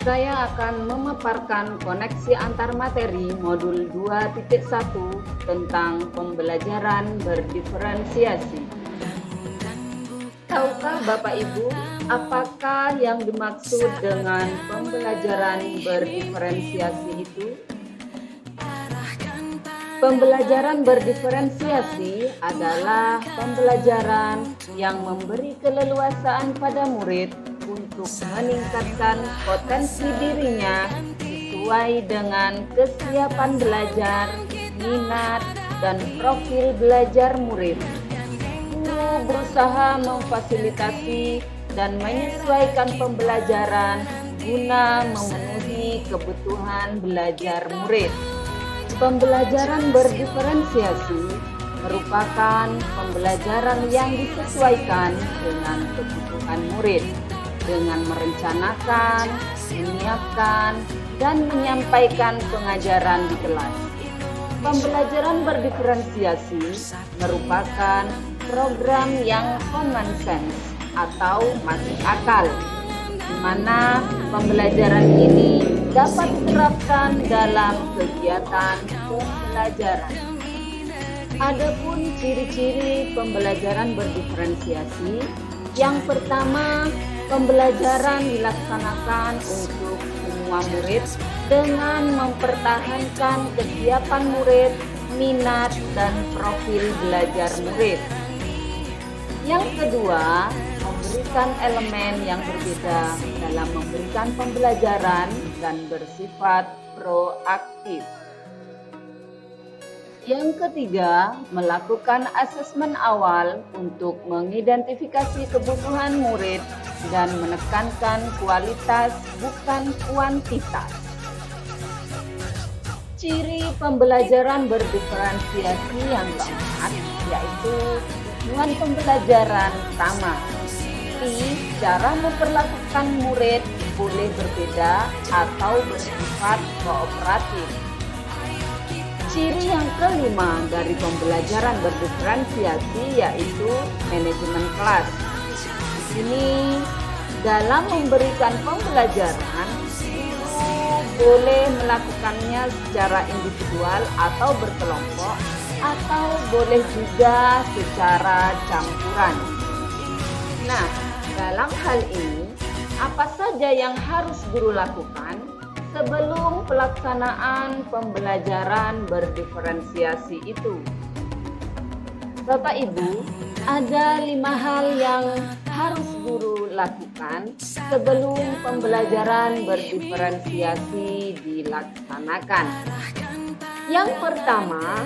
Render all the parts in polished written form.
Saya akan memaparkan koneksi antar materi modul 2.1 tentang pembelajaran berdiferensiasi. Tahukah Bapak Ibu, apakah yang dimaksud dengan pembelajaran berdiferensiasi itu? Pembelajaran berdiferensiasi adalah pembelajaran yang memberi keleluasaan pada murid untuk meningkatkan potensi dirinya sesuai dengan kesiapan belajar, minat, dan profil belajar murid. Guru berusaha memfasilitasi dan menyesuaikan pembelajaran guna memenuhi kebutuhan belajar murid. Pembelajaran berdiferensiasi merupakan pembelajaran yang disesuaikan dengan kebutuhan murid, dengan merencanakan, menyiapkan, dan menyampaikan pengajaran di kelas. Pembelajaran berdiferensiasi merupakan program yang common sense atau masuk akal, di mana pembelajaran ini dapat diterapkan dalam kegiatan pembelajaran. Adapun ciri-ciri pembelajaran berdiferensiasi, yang pertama, pembelajaran dilaksanakan untuk semua murid dengan mempertahankan kesiapan murid, minat, dan profil belajar murid. Yang kedua, memberikan elemen yang berbeda dalam memberikan pembelajaran dan bersifat proaktif. Yang ketiga, melakukan asesmen awal untuk mengidentifikasi kebutuhan murid dan menekankan kualitas bukan kuantitas. Ciri pembelajaran berdiferensiasi yang keempat yaitu tujuan pembelajaran sama. Cara memperlakukan murid boleh berbeda atau bersifat kooperatif. Ciri yang kelima dari pembelajaran berdiferensiasi yaitu manajemen kelas. Di sini dalam memberikan pembelajaran, guru boleh melakukannya secara individual atau berkelompok, atau boleh juga secara campuran. Nah, dalam hal ini, apa saja yang harus guru lakukan sebelum pelaksanaan pembelajaran berdiferensiasi itu? Bapak Ibu, ada 5 hal yang harus guru lakukan sebelum pembelajaran berdiferensiasi dilaksanakan. Yang pertama,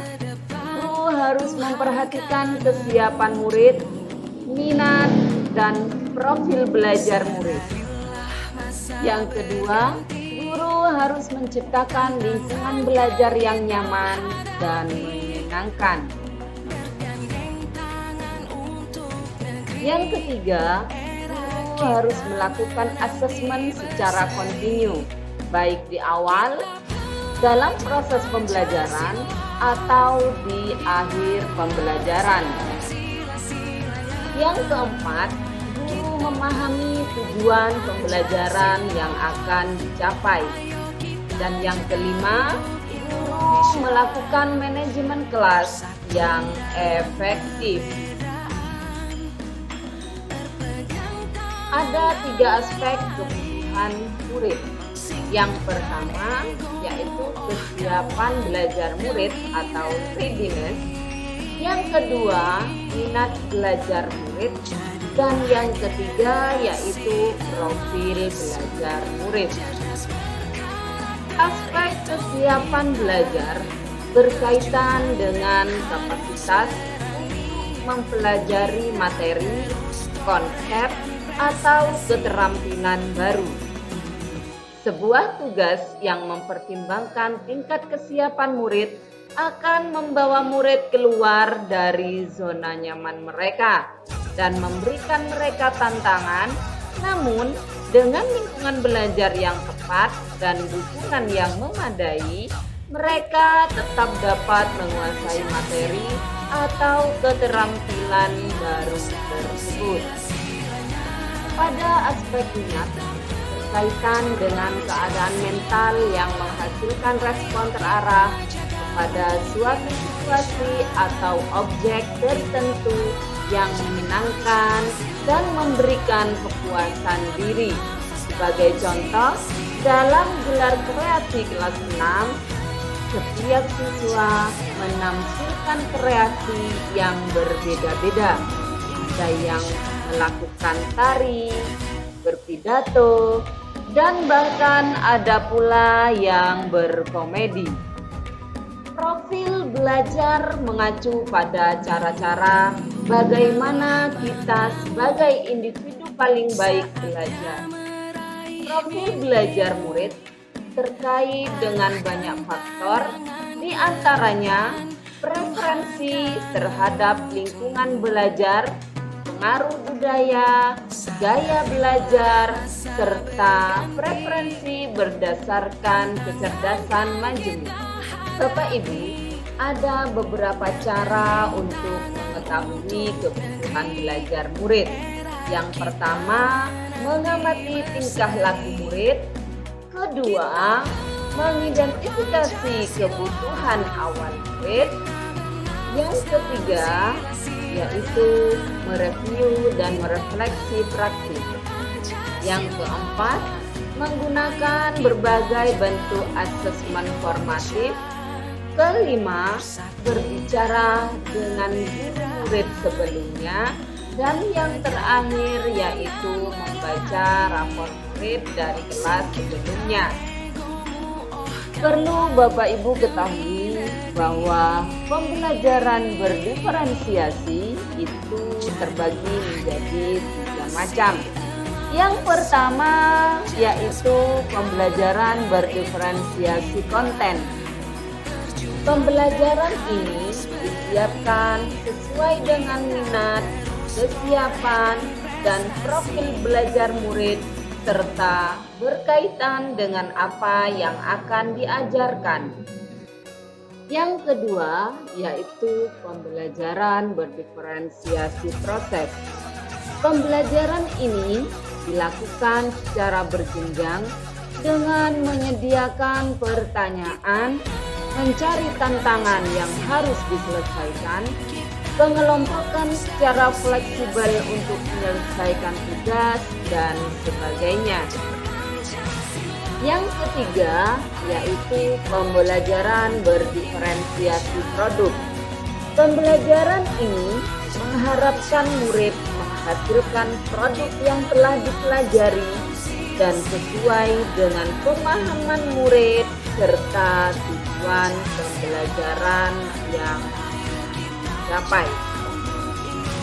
guru harus memperhatikan kesiapan murid, minat, dan profil belajar murid. Yang kedua, guru harus menciptakan lingkungan belajar yang nyaman dan menyenangkan. Yang ketiga, guru harus melakukan asesmen secara kontinu, baik di awal, dalam proses pembelajaran, atau di akhir pembelajaran. Yang keempat, guru memahami tujuan pembelajaran yang akan dicapai. Dan yang kelima, guru melakukan manajemen kelas yang efektif. Ada 3 aspek kebutuhan murid. Yang pertama yaitu kesiapan belajar murid atau readiness. Yang kedua, minat belajar murid. Dan yang ketiga yaitu profil belajar murid. Aspek kesiapan belajar berkaitan dengan kapasitas untuk mempelajari materi, konsep, atau keterampilan baru. Sebuah tugas yang mempertimbangkan tingkat kesiapan murid akan membawa murid keluar dari zona nyaman mereka dan memberikan mereka tantangan, namun dengan lingkungan belajar yang tepat dan dukungan yang memadai, mereka tetap dapat menguasai materi atau keterampilan baru tersebut. Pada aspek minat, berkaitan dengan keadaan mental yang menghasilkan respon terarah kepada suatu situasi atau objek tertentu yang menyenangkan dan memberikan kepuasan diri. Sebagai contoh, dalam gelar kreasi kelas 6, setiap siswa menampilkan kreasi yang berbeda-beda. Ada yang melakukan tari, berpidato, dan bahkan ada pula yang berkomedi. Profil belajar mengacu pada cara-cara bagaimana kita sebagai individu paling baik belajar. Profil belajar murid terkait dengan banyak faktor, di antaranya preferensi terhadap lingkungan belajar, pengaruh budaya, gaya belajar, serta preferensi berdasarkan kecerdasan majemuk. Bapak Ibu, ada beberapa cara untuk mengetahui kebutuhan belajar murid. Yang pertama, mengamati tingkah laku murid. Kedua, mengidentifikasi kebutuhan awal murid. Yang ketiga, yaitu mereview dan merefleksi praktik. Yang keempat, menggunakan berbagai bentuk asesmen formatif. Kelima, berbicara dengan guru murid sebelumnya. Dan yang terakhir yaitu membaca rapor murid dari kelas sebelumnya. Perlu Bapak Ibu ketahui bahwa pembelajaran berdiferensiasi itu terbagi menjadi 3 macam. Yang pertama yaitu pembelajaran berdiferensiasi konten. Pembelajaran ini disiapkan sesuai dengan minat, kesiapan, dan profil belajar murid serta berkaitan dengan apa yang akan diajarkan. Yang kedua yaitu pembelajaran berdiferensiasi proses. Pembelajaran ini dilakukan secara berjenjang dengan menyediakan pertanyaan, mencari tantangan yang harus diselesaikan, pengelompokan secara fleksibel untuk menyelesaikan tugas, dan sebagainya. Yang ketiga yaitu pembelajaran berdiferensiasi produk. Pembelajaran ini mengharapkan murid menghasilkan produk yang telah dipelajari dan sesuai dengan pemahaman murid serta tujuan pembelajaran yang dicapai.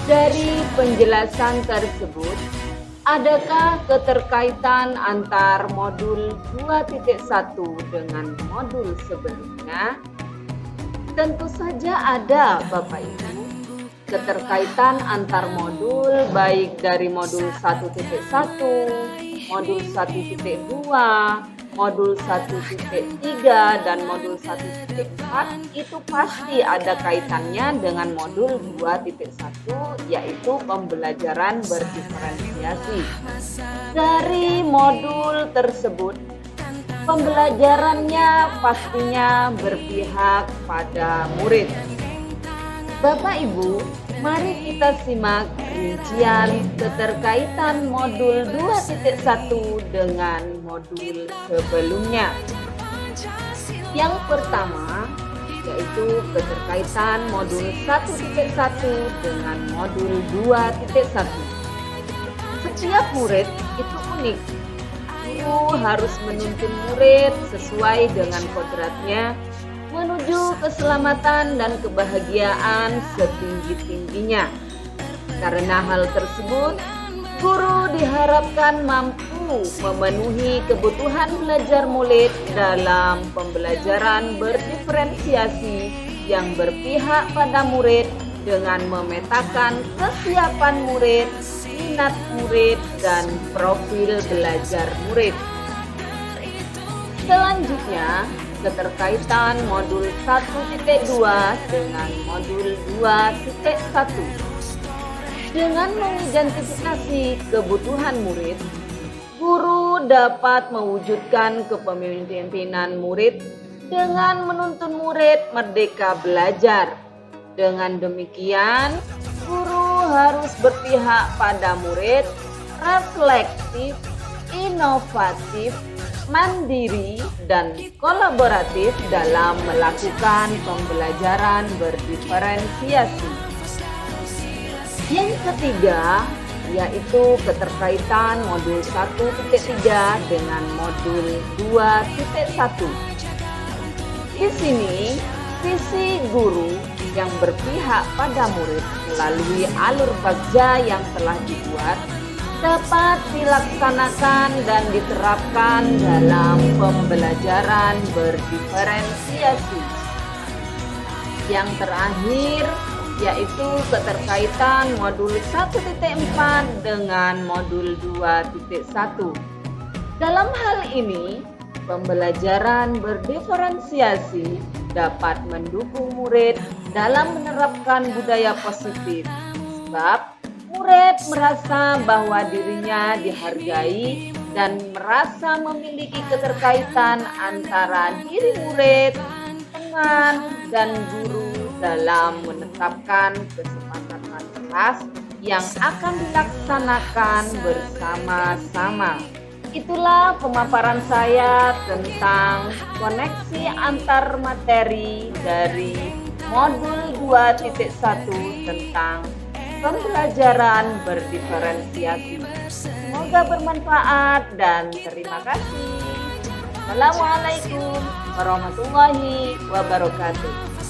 Dari penjelasan tersebut, adakah keterkaitan antar modul 2.1 dengan modul sebelumnya? Tentu saja ada, Bapak Ibu. Keterkaitan antar modul baik dari modul 1.1, modul 1.2, modul 1.3 dan modul 1.4 itu pasti ada kaitannya dengan modul 2.1 yaitu pembelajaran berdiferensiasi. Dari modul tersebut, pembelajarannya pastinya berpihak pada murid. Bapak Ibu, mari kita simak rincian keterkaitan modul 2.1 dengan modul sebelumnya. Yang pertama yaitu keterkaitan modul 1.1 dengan modul 2.1. Setiap murid itu unik. Guru harus menuntun murid sesuai dengan kodratnya menuju keselamatan dan kebahagiaan setinggi-tingginya. Karena hal tersebut, guru diharapkan mampu memenuhi kebutuhan belajar murid dalam pembelajaran berdiferensiasi yang berpihak pada murid dengan memetakan kesiapan murid, minat murid, dan profil belajar murid. Selanjutnya, keterkaitan modul 1.2 dengan modul 2.1. Dengan mengidentifikasi kebutuhan murid, guru dapat mewujudkan kepemimpinan murid dengan menuntun murid merdeka belajar. Dengan demikian, guru harus berpihak pada murid, reflektif, inovatif, mandiri, dan kolaboratif dalam melakukan pembelajaran berdiferensiasi. Yang ketiga, yaitu keterkaitan modul 1.3 dengan modul 2.1. Di sini, visi guru yang berpihak pada murid melalui alur bagja yang telah dibuat dapat dilaksanakan dan diterapkan dalam pembelajaran berdiferensiasi. Yang terakhir, yaitu keterkaitan modul 1.4 dengan modul 2.1. Dalam hal ini, pembelajaran berdiferensiasi dapat mendukung murid dalam menerapkan budaya positif, sebab murid merasa bahwa dirinya dihargai dan merasa memiliki keterkaitan antara diri murid, teman, dan guru dalam menetapkan kesepakatan kelas yang akan dilaksanakan bersama-sama. Itulah pemaparan saya tentang koneksi antar materi dari modul 2.1 tentang pembelajaran berdiferensiasi. Semoga bermanfaat dan terima kasih. Assalamualaikum warahmatullahi wabarakatuh.